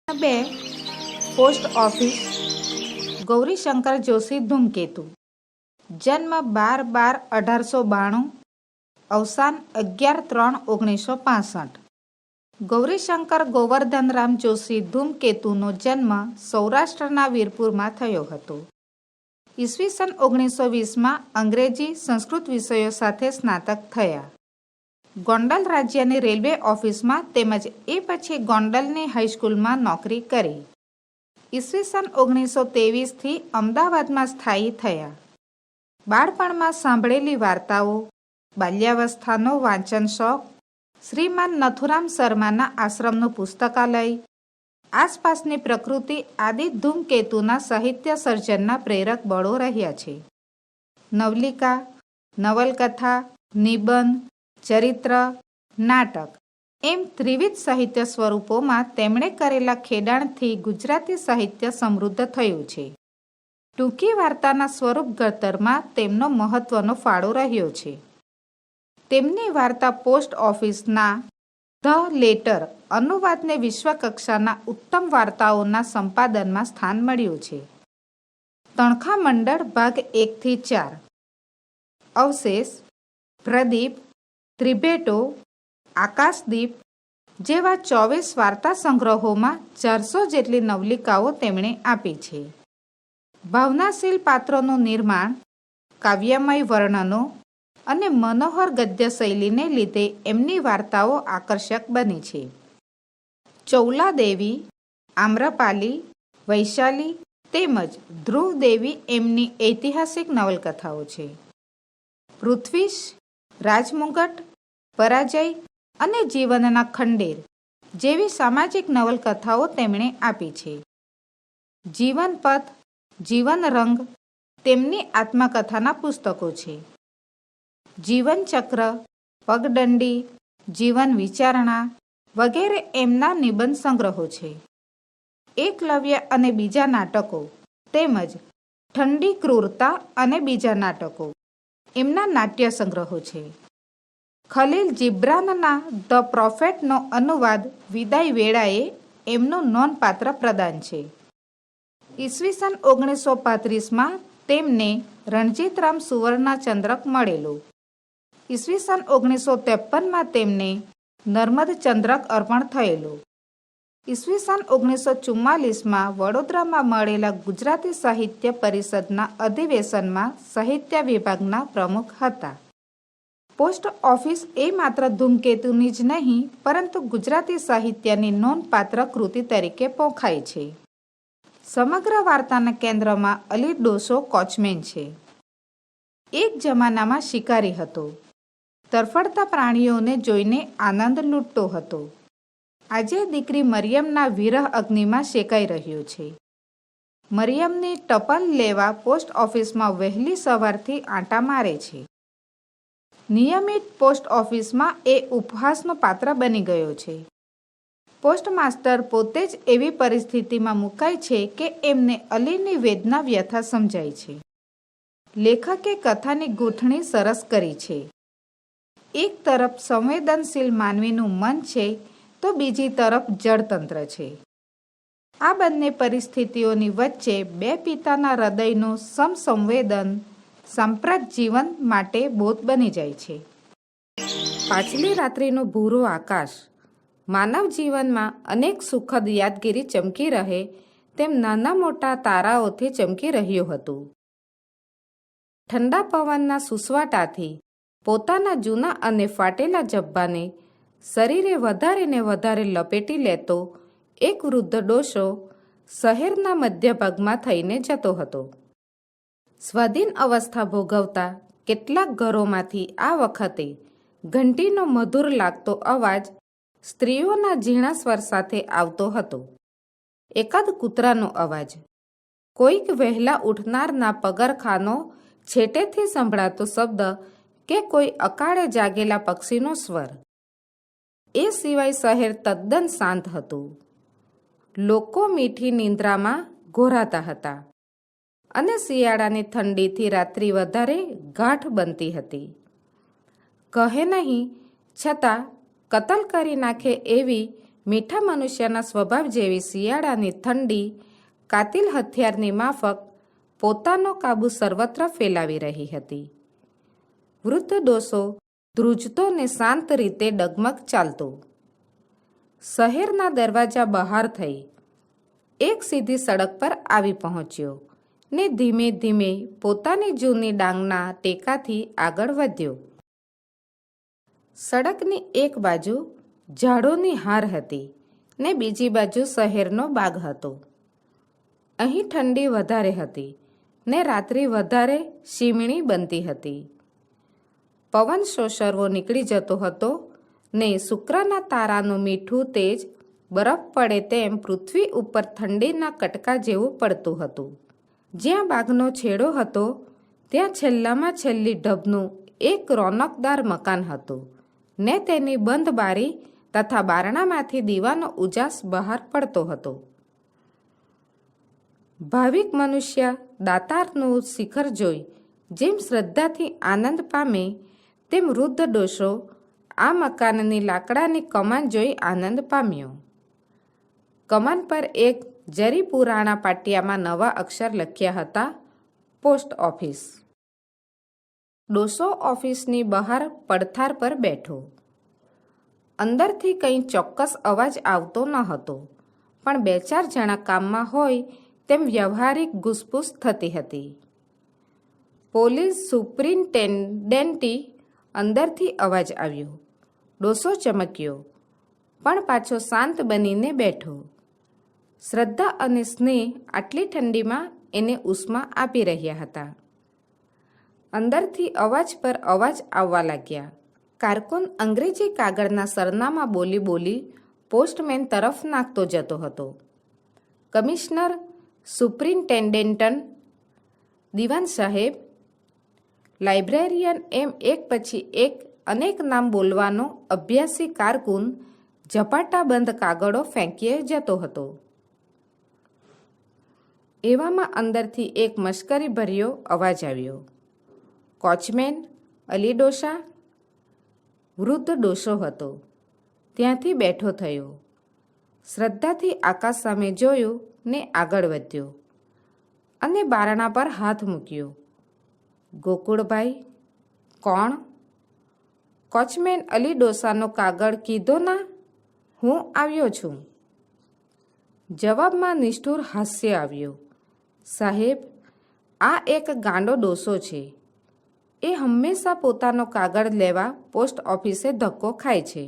બે post office Gaurishankar Joshi ધૂમકેતુ. જન્મ 12/12/1892. અવસાન 11/3/1965. ગૌરીશંકર ગોવર્ધનરામ જોશી ધૂમકેતુનો જન્મ સૌરાષ્ટ્રના વીરપુરમાં થયો હતો. ઈસવીસન 1920માં અંગ્રેજી સંસ્કૃત વિષયો સાથે સ્નાતક થયા. ગોંડલ રાજ્યની રેલવે ઓફિસમાં તેમજ એ પછી ગોંડલની હાઈસ્કૂલમાં નોકરી કરી. ઈસવીસન 1923થી અમદાવાદમાં સ્થાયી થયા. બાળપણમાં સાંભળેલી વાર્તાઓ, બાલ્યાવસ્થાનો વાંચન શોખ, શ્રીમાન નથુરામ શર્માના આશ્રમનું પુસ્તકાલય, આસપાસની પ્રકૃતિ આદિ ધૂમકેતુના સાહિત્ય સર્જનના પ્રેરક બળો રહ્યા છે. નવલિકા, નવલકથા, નિબંધ, ચરિત્ર, નાટક એમ ત્રિવિધ સાહિત્ય સ્વરૂપોમાં તેમણે કરેલા ખેડાણથી ગુજરાતી સાહિત્ય સમૃદ્ધ થયું છે. ટૂંકી વાર્તાના સ્વરૂપ ઘડતરમાં તેમનો મહત્વનો ફાળો રહ્યો છે. તેમની વાર્તા પોસ્ટ ઓફિસના ધ લેટર અનુવાદને વિશ્વકક્ષાના ઉત્તમ વાર્તાઓના સંપાદનમાં સ્થાન મળ્યું છે. તણખા મંડળ ભાગ 1-4, અવશેષ, પ્રદીપ, ત્રિભેટો, આકાશદીપ જેવા 24 વાર્તા સંગ્રહોમાં 400 જેટલી નવલિકાઓ તેમણે આપી છે. ભાવનાશીલ પાત્રોનું નિર્માણ, કાવ્યમય વર્ણનો અને મનોહર ગદ્ય શૈલીને લીધે એમની વાર્તાઓ આકર્ષક બની છે. ચૌલાદેવી, આમ્રપાલી, વૈશાલી તેમજ ધ્રુવદેવી એમની ઐતિહાસિક નવલકથાઓ છે. પૃથ્વીશ, રાજમુગટ, પરાજય અને જીવનના ખંડેર જેવી સામાજિક નવલકથાઓ તેમણે આપી છે. જીવનપથ, જીવનરંગ તેમની આત્મકથાના પુસ્તકો છે. જીવનચક્ર, પગદંડી, જીવન વિચારણા વગેરે એમના નિબંધ સંગ્રહો છે. એકલવ્ય અને બીજા નાટકો તેમજ ઠંડી ક્રૂરતા અને બીજા નાટકો એમના નાટ્ય સંગ્રહો છે. ખલીલ જિબ્રાનના ધ પ્રોફેટનો અનુવાદ વિદાય વેળાએ એમનું નોંધપાત્ર પ્રદાન છે. ઈસવીસન 1935માં તેમને રણજીતરામ સુવર્ણચંદ્રક મળેલો. ઈસવીસન 1953માં તેમને નર્મદ ચંદ્રક અર્પણ થયેલો. ઈસવીસન 1944માં વડોદરામાં મળેલા ગુજરાતી સાહિત્ય પરિષદના અધિવેશનમાં સાહિત્ય વિભાગના પ્રમુખ હતા. પોસ્ટ ઓફિસ એ માત્ર ધૂમકેતુની જ નહીં પરંતુ ગુજરાતી સાહિત્યની નોંધપાત્ર કૃતિ તરીકે પોખાય છે. સમગ્ર વાર્તાના કેન્દ્રમાં અલી ડોસો કોચમેન છે. એક જમાનામાં શિકારી હતો. તરફડતા પ્રાણીઓને જોઈને આનંદ લૂંટતો હતો. આજે દીકરી મરિયમના વિરહ અગ્નિમાં શેકાઈ રહ્યો છે. મરિયમની ટપલ લેવા પોસ્ટ ઓફિસમાં વહેલી સવારથી આંટા મારે છે. નિયમિત પોસ્ટ ઓફિસમાં એ ઉપહાસનો પાત્ર બની ગયો છે. પોસ્ટમાસ્ટર પોતે જ એવી પરિસ્થિતિમાં મુકાય છે કે એમને અલીની વેદના વ્યથા સમજાય છે. લેખકે કથાની ગૂંથણી સરસ કરી છે. એક તરફ સંવેદનશીલ માનવીનું મન છે તો બીજી તરફ જળતંત્ર છે. આ બંને પરિસ્થિતિઓની વચ્ચે બે પિતાના હૃદયનું સમસંવેદન સાંપ્રત જીવન માટે બોધ બની જાય છે. પાછલી રાત્રિનું ભૂરું આકાશ માનવ જીવનમાં અનેક સુખદ યાદગીરી ચમકી રહે તેમ નાના મોટા તારાઓથી ચમકી રહ્યું હતું. ઠંડા પવનના સુસવાટાથી પોતાના જૂના અને ફાટેલા જબ્બાને શરીરે વધારે ને વધારે લપેટી લેતો એક વૃદ્ધ ડોશો શહેરના મધ્યભાગમાં થઈને જતો હતો. સ્વાધીન અવસ્થા ભોગવતા કેટલાક ઘરોમાંથી આ વખતે ઘંટીનો મધુર લાગતો અવાજ સ્ત્રીઓના ઝીણા સ્વર સાથે આવતો હતો. એકાદ કૂતરાનો અવાજ, કોઈક વહેલા ઉઠનારના પગરખાનો છેટેથી સંભળાતો શબ્દ કે કોઈ અકાળે જાગેલા પક્ષીનો સ્વર. એ સિવાય શહેર તદ્દન શાંત હતું. લોકો મીઠી નિંદ્રામાં ઘોરાતા હતા અને શિયાળાની ઠંડીથી રાત્રિ વધારે ગાઢ બનતી હતી. કહે નહીં છતાં કતલ કરી નાખે એવી મીઠા મનુષ્યના સ્વભાવ જેવી શિયાળાની ઠંડી કાતિલ હથિયારની માફક પોતાનો કાબુ સર્વત્ર ફેલાવી રહી હતી. વૃદ્ધ ડોસો ધ્રુજતો ને શાંત રીતે ડગમગ ચાલતો. શહેરના દરવાજા બહાર થઈ એક સીધી સડક પર આવી પહોંચ્યો ને ધીમે ધીમે પોતાની જૂની ડાંગના ટેકાથી આગળ વધ્યો. સડકની એક બાજુ ઝાડોની હાર હતી ને બીજી બાજુ શહેરનો બાગ હતો. અહીં ઠંડી વધારે હતી ને રાત્રિ વધારે શીમણી બનતી હતી. પવન સોસરવો નીકળી જતો હતો ને શુક્રના તારાનું મીઠું તેજ બરફ પડે તેમ પૃથ્વી ઉપર ઠંડીના કટકા જેવું પડતું હતું. જ્યાં બાગનો છેડો હતો ત્યાં છેલ્લામાં છેલ્લી ઢબનું એક રોનકદાર મકાન હતું ને તેની બંધ બારી તથા બારણામાંથી દીવાનો ઉજાસ બહાર પડતો હતો. ભાવિક મનુષ્ય દાતારનું શિખર જોઈ જેમ શ્રદ્ધાથી આનંદ પામે તેમ વૃદ્ધ ડોસો આ મકાનની લાકડાની કમાન જોઈ આનંદ પામ્યો. કમાન પર એક જરી પુરાણા પાટિયામાં નવા અક્ષર લખ્યા હતા, પોસ્ટ ઓફિસ. ડોસો ઓફિસની બહાર પડથાર પર બેઠો. અંદરથી કંઈ ચોક્કસ અવાજ આવતો ન હતો, પણ 2-4 જણા કામમાં હોય તેમ વ્યવહારિક ઘૂસપૂસ થતી હતી. પોલીસ સુપ્રિન્ટેન્ડન્ટી અંદરથી અવાજ આવ્યો. ડોસો ચમક્યો, પણ પાછો શાંત બનીને બેઠો. શ્રદ્ધા અને સ્નેહ આટલી ઠંડીમાં એને ઉષ્મા આપી રહ્યા હતા. અંદરથી અવાજ પર અવાજ આવવા લાગ્યા. કારકુન અંગ્રેજી કાગળના સરનામા બોલી બોલી પોસ્ટમેન તરફ નાખતો જતો હતો. કમિશનર, સુપ્રિન્ટેન્ડન્ટ, દિવાન સાહેબ, લાઇબ્રેરિયન એમ એક પછી એક અનેક નામ બોલવાનો અભ્યાસી કારકુન ઝપાટાબંધ કાગળો ફેંકીએ જતો હતો. એવામાં અંદરથી એક મશ્કરીભર્યો અવાજ આવ્યો. કોચમેન, અલી ડોસા? વૃદ્ધ ડોસો હતો. ત્યાંથી બેઠો થયો. શ્રદ્ધાથી આકાશ સામે જોયું ને આગળ વધ્યો અને બારણા પર હાથ મૂક્યો. ગોકુળભાઈ? કોણ? કોચમેન અલી ડોસાનો કાગળ કીધો ના, હું આવ્યો છું. જવાબમાં નિષ્ઠુર હાસ્ય આવ્યો. સાહેબ, આ એક ગાંડો ડોસો છે. એ હંમેશા પોતાનો કાગળ લેવા પોસ્ટ ઓફિસે ધક્કો ખાય છે.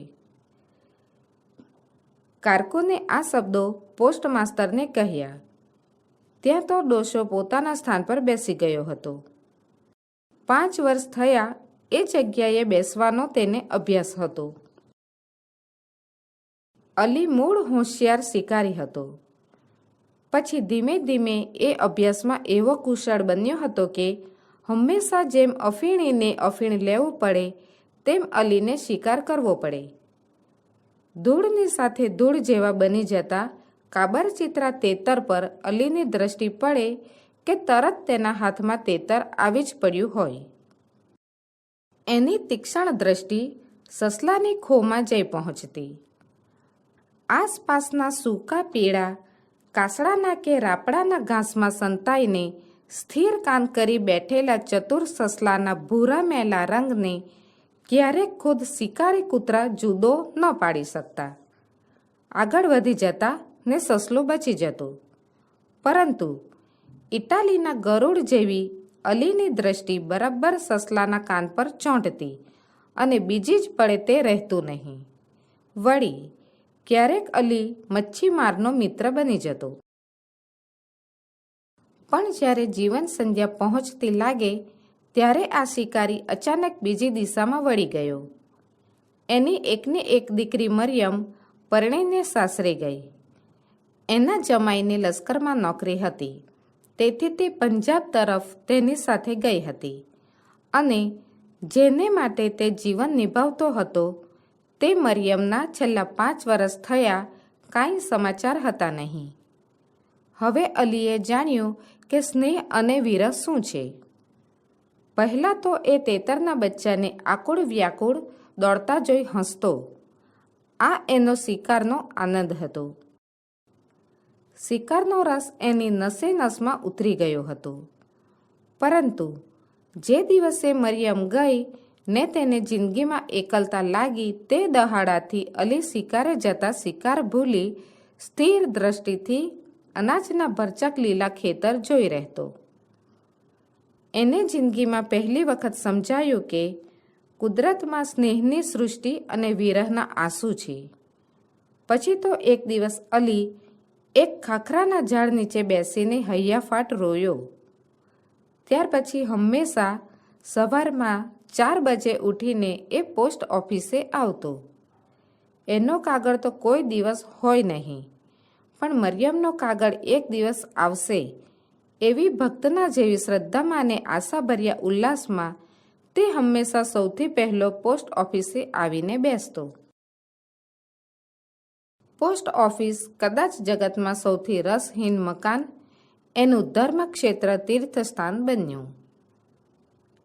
કારકુને આ શબ્દો પોસ્ટમાસ્ટરને કહ્યા. ત્યાં તો ડોસો પોતાના સ્થાન પર બેસી ગયો હતો. 5 વર્ષ થયા એ જગ્યાએ બેસવાનો તેને અભ્યાસ હતો. અલી મૂળ હોશિયાર શિકારી હતો. પછી ધીમે ધીમે એ અભ્યાસમાં એવો કુશળ બન્યો હતો કે હંમેશા જેમ અફીણીને અફીણ લેવું પડે તેમ અલીને શિકાર કરવો પડે. ધૂળની સાથે ધૂળ જેવા બની જતા કાબરચિત્રા તેતર પર અલીની દ્રષ્ટિ પડે કે તરત તેના હાથમાં તેતર આવી જ પડ્યું હોય. એની તીક્ષ્ણ દ્રષ્ટિ સસલાની ખોમાં જઈ પહોંચતી. આસપાસના સૂકા પીળા કાસડાના કે રાપડાના ઘાસમાં સંતાઈને સ્થિર કાન કરી બેઠેલા ચતુર સસલાના ભૂરા મેલા રંગને ક્યારેક ખુદ શિકારી કૂતરા જુદો ન પાડી શકતા. આગળ વધી જતા ને સસલું બચી જતું. પરંતુ ઇટાલીના ગરુડ જેવી અલીની દ્રષ્ટિ બરાબર સસલાના કાન પર ચોંટતી અને બીજી જ પળે તે રહેતું નહીં. વળી ક્યારેક અલી મચ્છીમારનો મિત્ર બની જતો. પણ જ્યારે જીવન સંધ્યા પહોંચતી લાગે ત્યારે આ શિકારી અચાનક બીજી દિશામાં વળી ગયો. એની એકને એક દીકરી મરિયમ પરણીને સાસરે ગઈ. એના જમાઈને લશ્કરમાં નોકરી હતી, તેથી તે પંજાબ તરફ તેની સાથે ગઈ હતી અને જેને માટે તે જીવન નિભાવતો હતો તે મરિયમના છેલ્લા 5 વર્ષ થયા કાંઈ સમાચાર હતા નહીં. હવે અલીએ જાણ્યું કે સ્નેહ અને વિરહ શું છે. પહેલાં તો એ તેતરના બચ્ચાને આકુળ વ્યાકુળ દોડતા જોઈ હસતો આ એનો શિકારનો આનંદ હતો. શિકારનો રસ એની નસે નસમાં ઉતરી ગયો હતો. પરંતુ જે દિવસે મરિયમ ગઈ ને તેને જિંદગીમાં એકલતા લાગી તે દહાડાથી અલી શિકારે જતા શિકાર ભૂલી સ્થિર દ્રષ્ટિથી અનાજના ભરચક લીલા ખેતર જોઈ રહેતો. એને જિંદગીમાં પહેલી વખત સમજાયું કે કુદરતમાં સ્નેહની સૃષ્ટિ અને વિરહના આંસુ છે. પછી તો એક દિવસ અલી એક ખાખરાના ઝાડ નીચે બેસીને હૈયાફાટ રોયો. ત્યાર પછી હંમેશા સવારમાં 4 બજે ઉઠીને એ પોસ્ટ ઓફિસે આવતો. એનો કાગળ તો કોઈ દિવસ હોય નહીં, પણ મરિયમનો કાગળ એક દિવસ આવશે એવી ભક્તના જેવી શ્રદ્ધામાં અને આશાભર્યા ઉલ્લાસમાં તે હંમેશા સૌથી પહેલો પોસ્ટ ઓફિસે આવીને બેસતો. પોસ્ટ ઓફિસ કદાચ જગતમાં સૌથી રસહીન મકાન, એનું ધર્મક્ષેત્ર તીર્થસ્થાન બન્યું.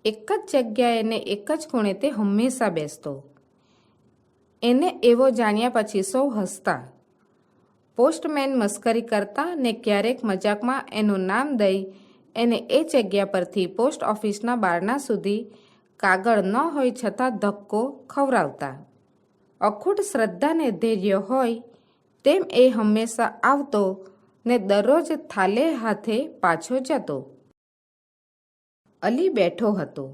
એક જ જગ્યાએ ને એક જ ખૂણે તે હંમેશા બેસતો. એને એવો જાણ્યા પછી સૌ હસતા. પોસ્ટમેન મસ્કરી કરતા ને ક્યારેક મજાકમાં એનું નામ દઈ એને એ જગ્યા પરથી પોસ્ટ ઓફિસના બારણા સુધી કાગળ ન હોય છતાં ધક્કો ખવડાવતા. અખૂટ શ્રદ્ધા ને ધૈર્ય હોય તેમ એ હંમેશા આવતો ને દરરોજ થાલે હાથે પાછો જતો. અલી બેઠો હતો.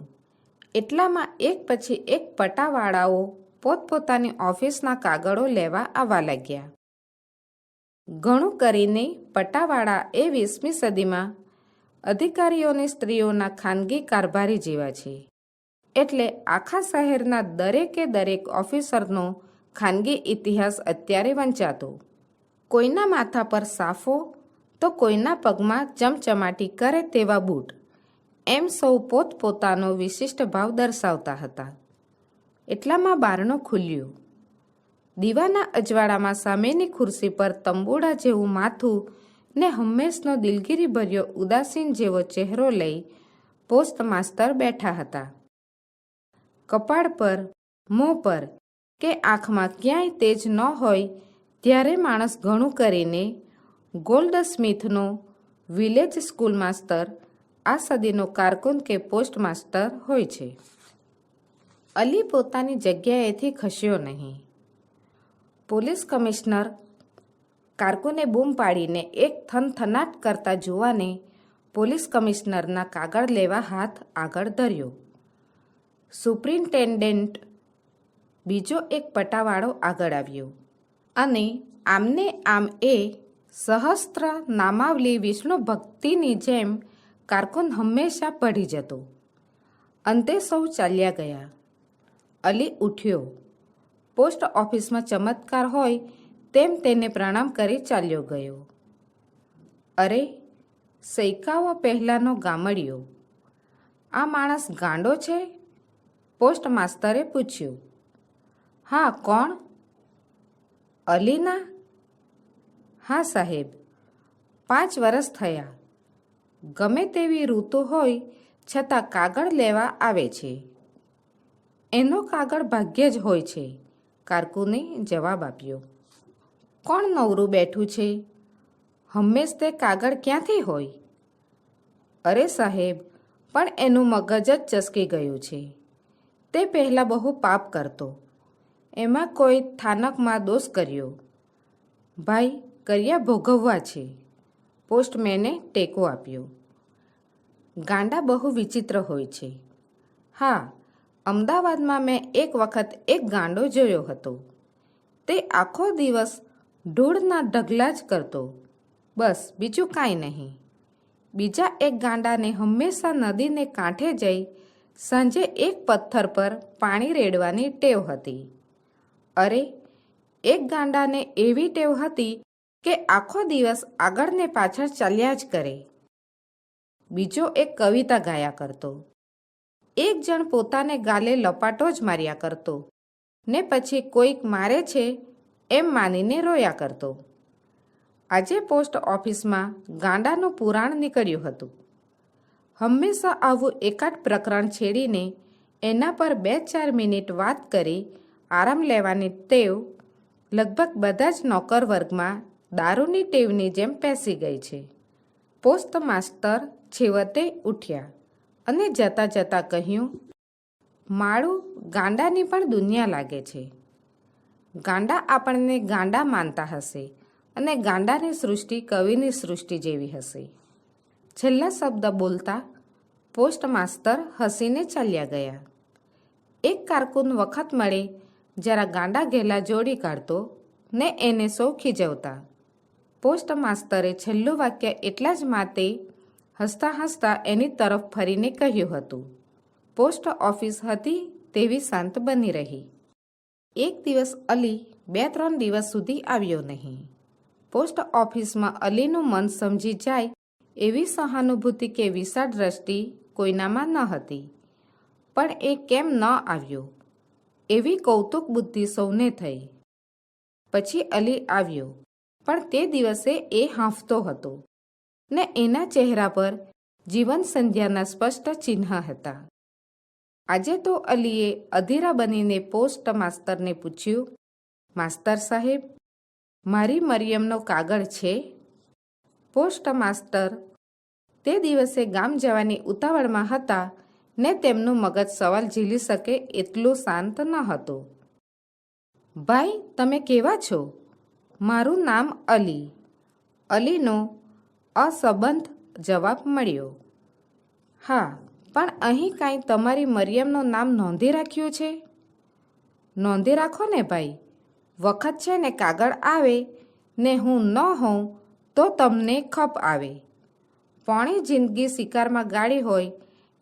એટલામાં એક પછી એક પટાવાળાઓ પોતપોતાની ઓફિસના કાગળો લેવા આવવા લાગ્યા. ઘણું કરીને પટાવાળા એ 20મી સદીમાં અધિકારીઓની સ્ત્રીઓના ખાનગી કારભારી જેવા છે. એટલે આખા શહેરના દરેક ઓફિસરનો ખાનગી ઇતિહાસ અત્યારે વંચાતો. કોઈના માથા પર સાફો તો કોઈના પગમાં ચમચમાટી કરે તેવા બૂટ, એમ સૌ પોતપોતાનો વિશિષ્ટ ભાવ દર્શાવતા હતા. એટલામાં બારણું ખુલ્યું. દીવાના અજવાળામાં સામેની ખુરશી પર તંબુડા જેવું માથું ને હંમેશનો દિલગીરીભર્યો ઉદાસીન જેવો ચહેરો લઈ પોસ્ટ માસ્તર બેઠા હતા. કપાળ પર, મોં પર કે આંખમાં ક્યાંય તેજ ન હોય ત્યારે માણસ ઘણું કરીને ગોલ્ડ સ્મિથનો વિલેજ સ્કૂલ માસ્તર આ સદીનો કારકુન કે પોસ્ટ માસ્ટર હોય છે. અલી પોતાની જગ્યાએથી ખસ્યો નહીં. પોલીસ કમિશનર કારકુને બૂમ પાડીને એક થનથનાટ કરતા જુવાને પોલીસ કમિશનરના કાગળ લેવા હાથ આગળ ધર્યો. સુપ્રિન્ટેન્ડન્ટ બીજો એક પટાવાળો આગળ આવ્યો અને આમને આમ એ સહસ્ત્ર નામાવલી વિષ્ણુ ભક્તિની જેમ કારકુન હંમેશા પઢી જતો. અંતે સૌ ચાલ્યા ગયા. અલી ઉઠ્યો. પોસ્ટ ઓફિસમાં ચમત્કાર હોય તેમ તેને પ્રણામ કરી ચાલ્યો ગયો. અરે, સૈકાઓ પહેલાંનો ગામડિયો, આ માણસ ગાંડો છે? પોસ્ટ માસ્તરે પૂછ્યું. હા, કોણ? અલીના? હા સાહેબ, 5 વર્ષ થયા. ગમે તેવી ઋતુ હોય છતાં કાગળ લેવા આવે છે. એનો કાગળ ભાગ્યે જ હોય છે, કારકુને જવાબ આપ્યો. કોણ નવરું બેઠું છે? હંમેશ તે કાગળ ક્યાંથી હોય? અરે સાહેબ, પણ એનું મગજ જ ચસકી ગયું છે. તે પહેલાં બહુ પાપ કરતો, એમાં કોઈ થાનકમાં દોષ કર્યો. ભાઈ, કર્યા ભોગવવા છે. પોસ્ટમેને ટેકો આપ્યો. ગાંડા બહુ વિચિત્ર હોય છે. હા, અમદાવાદમાં મેં એક વખત એક ગાંડો જોયો હતો. તે આખો દિવસ ધૂળના ઢગલા જ કરતો, બસ બીજું કાંઈ નહીં. બીજા એક ગાંડાને હંમેશા નદીને કાંઠે જઈ સાંજે એક પથ્થર પર પાણી રેડવાની ટેવ હતી. અરે, એક ગાંડાને એવી ટેવ હતી કે આખો દિવસ આગળ ને પાછળ ચાલ્યા જ કરે. બીજો એક કવિતા ગાયા કરતો. એક જણ પોતાને ગાલે લપાટો જ માર્યા કરતો ને પછી કોઈક મારે છે એમ માનીને રોયા કરતો. આજે પોસ્ટ ઓફિસમાં ગાંડાનું પુરાણ નીકળ્યું હતું. હંમેશા આવું એકાદ પ્રકરણ છેડીને એના પર 2-4 મિનિટ વાત કરી આરામ લેવાની ટેવ લગભગ બધા જ નોકર વર્ગમાં દારૂની ટેવની જેમ પેસી ગઈ છે. પોસ્ટ માસ્તર છેવટે ઉઠ્યા અને જતાં જતાં કહ્યું, માળું ગાંડાની પણ દુનિયા લાગે છે. ગાંડા આપણને ગાંડા માનતા હશે અને ગાંડાની સૃષ્ટિ કવિની સૃષ્ટિ જેવી હશે. છેલ્લા શબ્દ બોલતા પોસ્ટ માસ્તર હસીને ચાલ્યા ગયા. એક કારકુન વખત મળે જરા ગાંડા ઘેલા જોડી કાઢતો ને એને સૌ ખીજવતા. પોસ્ટ માસ્તરે છેલ્લું વાક્ય એટલા જ માટે હસતા હસતા એની તરફ ફરીને કહ્યું હતું. પોસ્ટ ઓફિસ હતી તેવી શાંત બની રહી. એક દિવસ અલી 2-3 દિવસ સુધી આવ્યો નહીં. પોસ્ટ ઓફિસમાં અલીનું મન સમજી જાય એવી સહાનુભૂતિ કે વિશાળ દ્રષ્ટિ કોઈનામાં ન હતી. પણ એ કેમ ન આવ્યો એવી કૌતુક બુદ્ધિ સૌને થઈ. પછી અલી આવ્યો, પણ તે દિવસે એ હાંફતો હતો ને એના ચહેરા પર જીવન સંધ્યાના સ્પષ્ટ ચિહ્ન હતા. આજે તો અલીએ અધીરા બનીને પોસ્ટ માસ્તરને પૂછ્યું, માસ્તર સાહેબ, મારી મરિયમનો કાગળ છે? પોસ્ટ માસ્તર તે દિવસે ગામ જવાની ઉતાવળમાં હતા ને તેમનું મગજ સવાલ ઝીલી શકે એટલું શાંત ન હતું. ભાઈ, તમે કેવા છો? મારું નામ અલી. અલીનો અસંબંધ જવાબ મળ્યો. હા, પણ અહીં કાંઈ તમારી મરિયમનું નામ નોંધી રાખ્યું છે? નોંધી રાખો ને ભાઈ. વખત છે ને કાગળ આવે ને હું ન હોઉં તો તમને ખપ આવે. પોણી જિંદગી શિકારમાં ગાળી હોય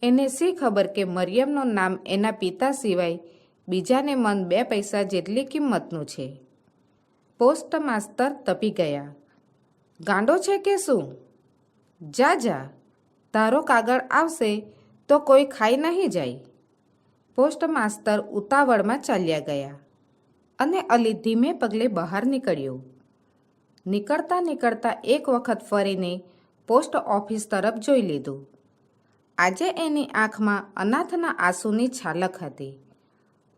એને શી ખબર કે મરિયમનું નામ એના પિતા સિવાય બીજાને મન 2 પૈસા જેટલી કિંમતનું છે. પોસ્ટ માસ્તર તપી ગયા. ગાંડો છે કે શું? જા જા, તારો કાગળ આવશે તો કોઈ ખાઈ નહીં જાય. પોસ્ટ માસ્તર ઉતાવળમાં ચાલ્યા ગયા અને અલી ધીમે પગલે બહાર નીકળ્યો. નીકળતા નીકળતા એક વખત ફરીને પોસ્ટ ઓફિસ તરફ જોઈ લીધું. આજે એની આંખમાં અનાથના આંસુની છાલક હતી.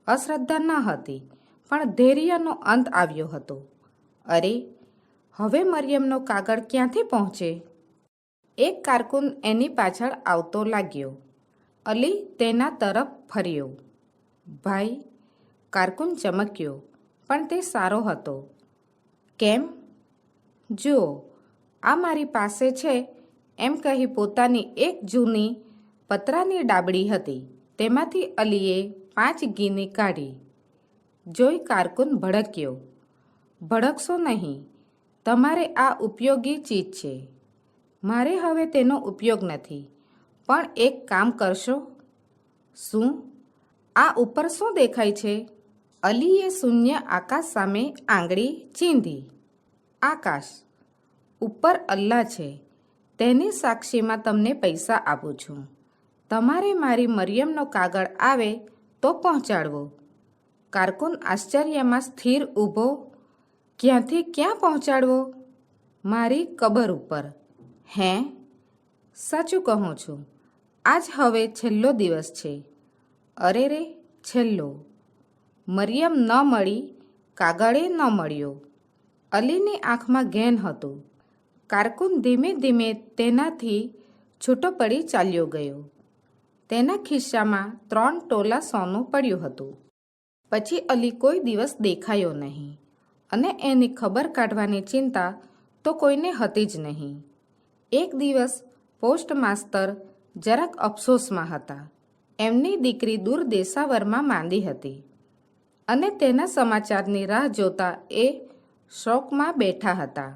અશ્રદ્ધા ન હતી, પણ ધૈર્યનો અંત આવ્યો હતો. અરે, હવે મરિયમનો કાગળ ક્યાંથી પહોંચે? એક કારકુન એની પાછળ આવતો લાગ્યો. અલી તેના તરફ ફર્યો. ભાઈ, કારકુન ચમક્યો, પણ તે સારો હતો. કેમ? જુઓ, આ મારી પાસે છે એમ કહી પોતાની એક જૂની પતરાની ડાબડી હતી. તેમાંથી અલીએ 5 ગીની કાઢી. જોઈ કારકુન ભડક્યો. ભડકશો નહીં, તમારે આ ઉપયોગી ચીજ છે. મારે હવે તેનો ઉપયોગ નથી, પણ એક કામ કરશો? શું? આ ઉપર શું દેખાય છે? અલીએ શૂન્ય આકાશ સામે આંગળી ચીંધી. આકાશ ઉપર અલ્લાહ છે, તેની સાક્ષીમાં તમને પૈસા આપું છું. તમારે મારી મરિયમનો કાગળ આવે તો પહોંચાડવો. કારકુન આશ્ચર્યમાં સ્થિર ઊભો. ક્યાંથી ક્યાં પહોંચાડવો? મારી કબર ઉપર. હે? સાચું કહું છું. આજ હવે છેલ્લો દિવસ છે. અરે રે, છેલ્લો. મરિયમ ન મળી, કાગળે ન મળ્યો. અલીની આંખમાં ઘેન હતું. કારકુન ધીમે ધીમે તેનાથી છૂટો પડી ચાલ્યો ગયો. તેના ખિસ્સામાં 3 તોલા સોનું પડ્યું હતું. પછી અલી કોઈ દિવસ દેખાયો નહીં અને એની ખબર કાઢવાની ચિંતા તો કોઈને હતી જ નહીં. એક દિવસ પોસ્ટ માસ્તર જરાક અફસોસમાં હતા. એમની દીકરી દૂર દેશાવરમાં માંદી હતી અને તેના સમાચારની રાહ જોતા એ શોકમાં બેઠા હતા.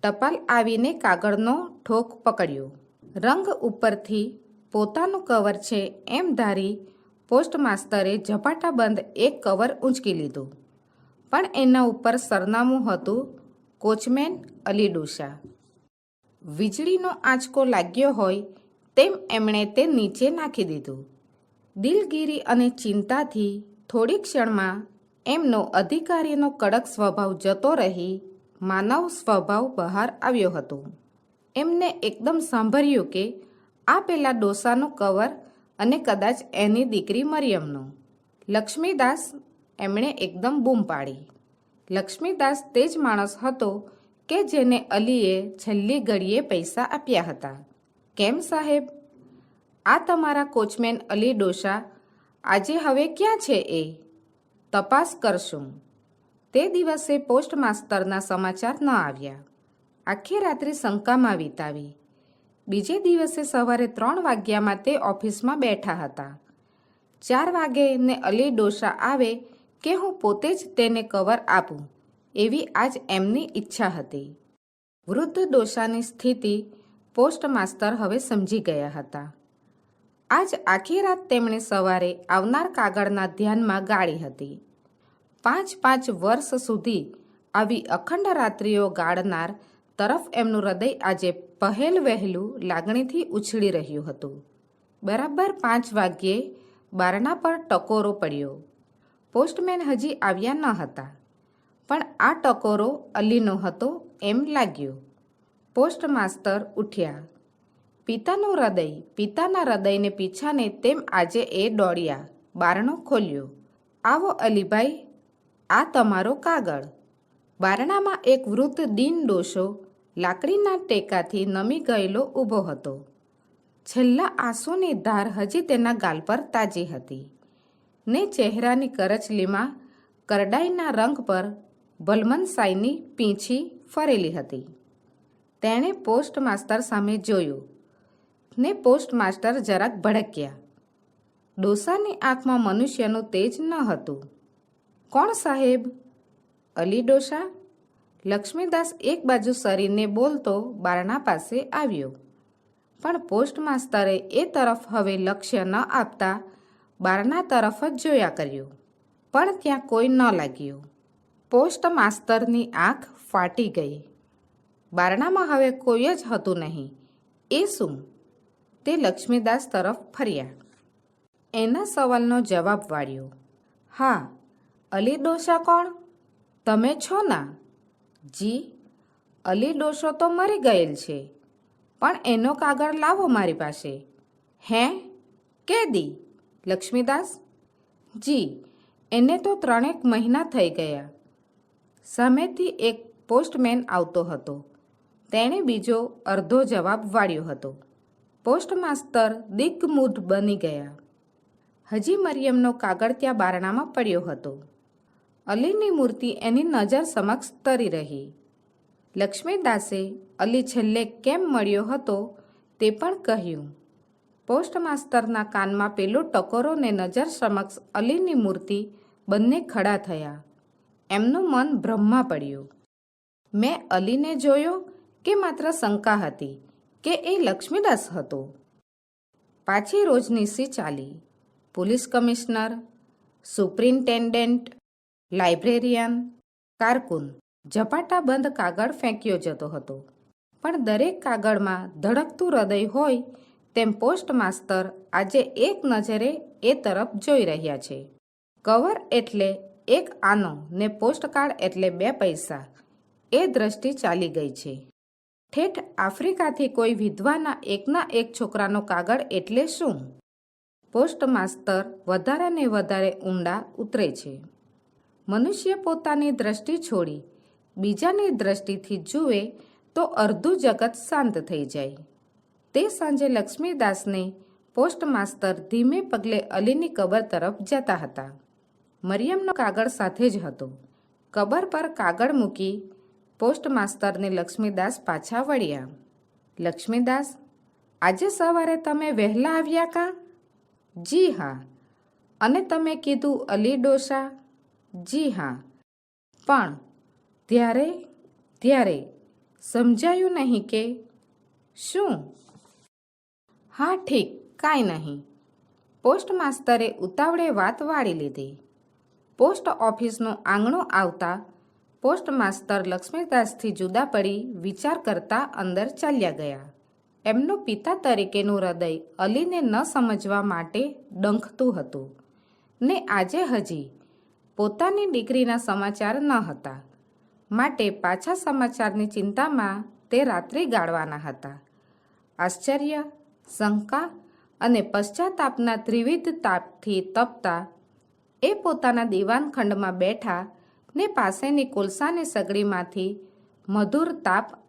ટપાલ આવીને કાગળનો ઠોક પકડ્યો. રંગ ઉપરથી પોતાનું કવર છે એમ ધારી પોસ્ટ માસ્તરે ઝપાટાબંધ એક કવર ઊંચકી લીધું. પણ એના ઉપર સરનામું હતું કોચમેન અલી ડોસા. વીજળીનો આંચકો લાગ્યો હોય તેમ એમણે તે નીચે નાખી દીધું. દિલગીરી અને ચિંતાથી થોડી ક્ષણમાં એમનો અધિકારીનો કડક સ્વભાવ જતો રહી માનવ સ્વભાવ બહાર આવ્યો હતો. એમને એકદમ સાંભળ્યું કે આ પેલા ડોસાનું કવર અને કદાચ એની દીકરી મરિયમનું. લક્ષ્મીદાસ, એમણે એકદમ બૂમ પાડી. લક્ષ્મીદાસ તે જ માણસ હતો કે જેને અલીએ છેલ્લી ઘડીએ પૈસા આપ્યા હતા. કેમ સાહેબ? આ તમારા કોચમેન અલી ડોશા આજે હવે ક્યાં છે? એ તપાસ કરશું. તે દિવસે પોસ્ટ માસ્તરના સમાચાર ન આવ્યા. આખી રાત્રિ શંકામાં વિતાવી. બીજે દિવસે સવારે 3 વાગ્યામાં તે ઓફિસમાં બેઠા હતા. 4 વાગે ને અલી ડોશા આવે કે હું પોતે જ તેને કવર આપું એવી આજ એમની ઈચ્છા હતી. વૃદ્ધ ડોશાની સ્થિતિ પોસ્ટ માસ્તર હવે સમજી ગયા હતા. આજ આખી રાત તેમણે સવારે આવનાર કાગળના ધ્યાનમાં ગાળી હતી. 5 વર્ષ સુધી આવી અખંડ રાત્રિઓ ગાળનાર તરફ એમનું હૃદય આજે પહેલ વહેલું લાગણીથી ઉછળી રહ્યું હતું. બરાબર 5 વાગ્યે બારણા પર ટકોરો પડ્યો. પોસ્ટમેન હજી આવ્યા ન હતા, પણ આ ટકોરો અલીનો હતો એમ લાગ્યું. પોસ્ટ માસ્તર ઉઠ્યા. પિતાના હૃદયને પીછાને તેમ આજે એ દોડ્યા. બારણો ખોલ્યો. આવો અલીભાઈ, આ તમારો કાગળ. બારણામાં એક વૃદ્ધ દીન ડોશો લાકડીના ટેકાથી નમી ગયેલો ઊભો હતો. છેલ્લા આંસુની ધાર હજી તેના ગાલ પર તાજી હતી ને ચહેરાની કરચલીમાં કરડાઈના રંગ પર ભલમનસાઈની પીંછી ફરેલી હતી. તેણે પોસ્ટ માસ્તર સામે જોયું ને પોસ્ટ માસ્ટર જરાક ભડક્યા. ડોસાની આંખમાં મનુષ્યનું તેજ ન હતું. કોણ સાહેબ? અલી ડોશા? લક્ષ્મીદાસ એક બાજુ સરીને બોલતો બારણા પાસે આવ્યો, પણ પોસ્ટ માસ્તરે એ તરફ હવે લક્ષ્ય ન આપતા બારણા તરફ જ જોયા કર્યું, પણ ત્યાં કોઈ ન લાગ્યું. પોસ્ટ માસ્તરની આંખ ફાટી ગઈ. બારણામાં હવે કોઈ જ હતું નહીં. એ શું? તે લક્ષ્મીદાસ તરફ ફર્યા. એના સવાલનો જવાબ વાળ્યો. હા, અલી ડોશા કોણ? તમે છો ના? જી, અલી ડોશો તો મરી ગયેલ છે, પણ એનો કાગળ લાવો મારી પાસે. હે? કેદી? લક્ષ્મીદાસ. જી, એને તો 3 મહિના થઈ ગયા. સામેથી એક પોસ્ટમેન આવતો હતો. તેણે બીજો અર્ધો જવાબ વાળ્યો હતો. પોસ્ટ માસ્તર દિગ્મૂઢ બની ગયા. હજી મરિયમનો કાગળ ત્યાં બારણામાં પડ્યો હતો. અલીની મૂર્તિ એની નજર સમક્ષ તરી રહી. લક્ષ્મીદાસે અલી છેલ્લે કેમ મળ્યો હતો તે પણ કહ્યું. પોસ્ટ માસ્તરના કાનમાં પેલો ટકોરો ને નજર સમક્ષ અલીની મૂર્તિ બંને ખડા થયા. એમનું મન ભ્રમમાં પડ્યું. મેં અલીને જોયો કે માત્ર શંકા હતી કે એ લક્ષ્મીદાસ હતો? પાછી રોજનીસી ચાલી. પોલીસ કમિશનર, સુપ્રિન્ટેન્ડન્ટ, લાઇબ્રેરિયન, કારકુન ઝપાટા બંધ કાગળ ફેંક્યો જતો હતો, પણ દરેક કાગળમાં ધડકતું હૃદય હોય તેમ પોસ્ટ માસ્તર આજે એક નજરે એ તરફ જોઈ રહ્યા છે. કવર એટલે એક આનો ને પોસ્ટકાર્ડ એટલે 2 પૈસા, એ દ્રષ્ટિ ચાલી ગઈ છે. ઠેઠ આફ્રિકાથી કોઈ વિધવાના એકના એક છોકરાનો કાગળ એટલે શું? પોસ્ટ માસ્તર વધારે ને વધારે ઊંડા ઉતરે છે. મનુષ્ય પોતાની દ્રષ્ટિ છોડી બીજાની દ્રષ્ટિથી જુએ તો અર્ધું જગત શાંત થઈ જાય. તે સાંજે લક્ષ્મીદાસને પોસ્ટ માસ્તર ધીમે પગલે અલીની કબર તરફ જતા હતા. મરિયમનો કાગળ સાથે જ હતો. કબર પર કાગળ મૂકી પોસ્ટ માસ્તરને લક્ષ્મીદાસ પાછા વળ્યા. લક્ષ્મીદાસ, આજે સવારે તમે વહેલા આવ્યા કા? જી હા. અને તમે કીધું અલી ડોશા? જી હા. પણ ત્યારે સમજાયું નહીં કે શું? હા ઠીક, કાંઈ નહીં. પોસ્ટ માસ્તરે ઉતાવળે વાત વાળી લીધી. પોસ્ટ ઓફિસનું આંગણું આવતા પોસ્ટ માસ્તર લક્ષ્મીદાસથી જુદા પડી વિચાર કરતા અંદર ચાલ્યા ગયા. એમનું પિતા તરીકેનું હૃદય અલીને ન સમજવા માટે ડંખતું હતું ને આજે હજી પોતાની દીકરીના સમાચાર ન હતા, માટે પાછા સમાચારની ચિંતામાં તે રાત્રિ ગાળવાના હતા. આશ્ચર્ય, શંકા અને પશ્ચાતાપના ત્રિવિધ તાપથી તપતા એ પોતાના દીવાનખંડમાં બેઠા ને પાસેની કોલસાની સગડીમાંથી મધુર તાપ